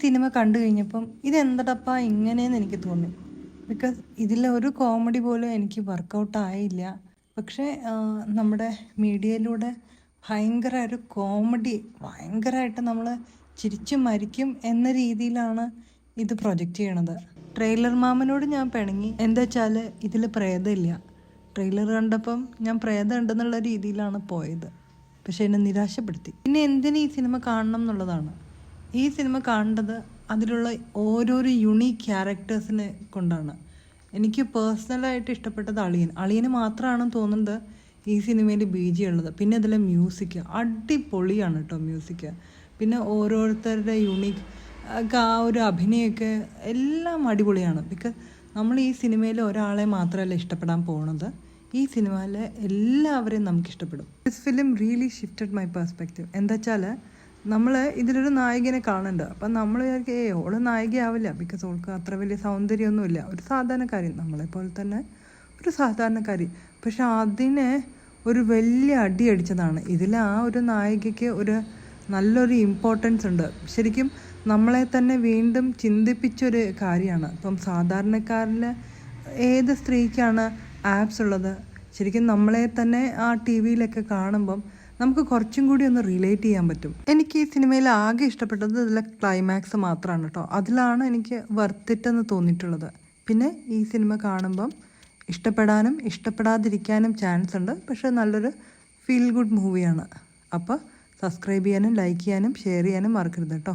Cinema കണ്ടു കഴിഞ്ഞപ്പം ഇതെന്തടപ്പാ ഇങ്ങനെയെന്ന് എനിക്ക് തോന്നി. ബിക്കോസ് ഇതിലെ ഒരു കോമഡി പോലും എനിക്ക് വർക്കൗട്ട് ആയില്ല. പക്ഷേ നമ്മുടെ മീഡിയയിലൂടെ ഭയങ്കര ഒരു കോമഡി, ഭയങ്കരമായിട്ട് നമ്മൾ ചിരിച്ചു മരിക്കും എന്ന രീതിയിലാണ് ഇത് പ്രൊജക്റ്റ് ചെയ്യണത്. ട്രെയിലർ മാമനോട് ഞാൻ പിണങ്ങി. എന്താ വെച്ചാൽ ഇതിൽ പ്രേതമില്ല. ട്രെയിലർ കണ്ടപ്പം ഞാൻ പ്രേതം ഉണ്ടെന്നുള്ള രീതിയിലാണ് പോയത്. പക്ഷേ എന്നെ നിരാശപ്പെടുത്തി. പിന്നെ എന്തിനു ഈ സിനിമ കാണണം എന്നുള്ളതാണ്. ഈ സിനിമ കാണേണ്ടത് അതിലുള്ള ഓരോരോ യുണീക്ക് ക്യാരക്ടേഴ്സിനെ കൊണ്ടാണ്. എനിക്ക് പേഴ്സണലായിട്ട് ഇഷ്ടപ്പെട്ടത് അളിയന് മാത്രമാണെന്ന് തോന്നുന്നത് ഈ സിനിമയിൽ BG ഉള്ളത്. പിന്നെ ഇതിലെ മ്യൂസിക് അടിപൊളിയാണ് കേട്ടോ. മ്യൂസിക് പിന്നെ ഓരോരുത്തരുടെ യുണീക്ക് ആ ഒരു അഭിനയമൊക്കെ എല്ലാം അടിപൊളിയാണ്. ബിക്കോസ് നമ്മൾ ഈ സിനിമയിൽ ഒരാളെ മാത്രമല്ല ഇഷ്ടപ്പെടാൻ പോകുന്നത്, ഈ സിനിമയിലെ എല്ലാവരെയും നമുക്ക് ഇഷ്ടപ്പെടും. This film really shifted my perspective. എന്താ വെച്ചാൽ നമ്മൾ ഇതിലൊരു നായികനെ കാണുന്നുണ്ട്. അപ്പം നമ്മൾ വിചാരിക്കും ഓള് നായികയാവില്ല, ബിക്കോസ് ഓൾക്ക് അത്ര വലിയ സൗന്ദര്യമൊന്നുമില്ല, ഒരു സാധാരണക്കാരി, നമ്മളെപ്പോലെ തന്നെ ഒരു സാധാരണക്കാരി. പക്ഷെ അതിനെ ഒരു വലിയ അടി അടിച്ചതാണ്. ഇതിൽ ആ ഒരു നായികയ്ക്ക് ഒരു നല്ലൊരു ഇമ്പോർട്ടൻസ് ഉണ്ട്. ശരിക്കും നമ്മളെ തന്നെ വീണ്ടും ചിന്തിപ്പിച്ചൊരു കാര്യമാണ്. ഇപ്പം സാധാരണക്കാരിൽ ഏത് സ്ത്രീക്കാണ് ആപ്സ് ഉള്ളത്? ശരിക്കും നമ്മളെ തന്നെ ആ TV-യിലൊക്കെ കാണുമ്പം നമുക്ക് കുറച്ചും കൂടി ഒന്ന് റിലേറ്റ് ചെയ്യാൻ പറ്റും. എനിക്ക് ഈ സിനിമയിൽ ആകെ ഇഷ്ടപ്പെട്ടത് ഇതിലെ ക്ലൈമാക്സ് മാത്രമാണ് കേട്ടോ. അതിലാണ് എനിക്ക് വർത്തിട്ടെന്ന് തോന്നിയിട്ടുള്ളത്. പിന്നെ ഈ സിനിമ കാണുമ്പം ഇഷ്ടപ്പെടാനും ഇഷ്ടപ്പെടാതിരിക്കാനും ചാൻസ് ഉണ്ട്. പക്ഷേ നല്ലൊരു ഫീൽ ഗുഡ് മൂവിയാണ്. അപ്പോൾ സബ്സ്ക്രൈബ് ചെയ്യാനും ലൈക്ക് ചെയ്യാനും ഷെയർ ചെയ്യാനും മറക്കരുത് കേട്ടോ.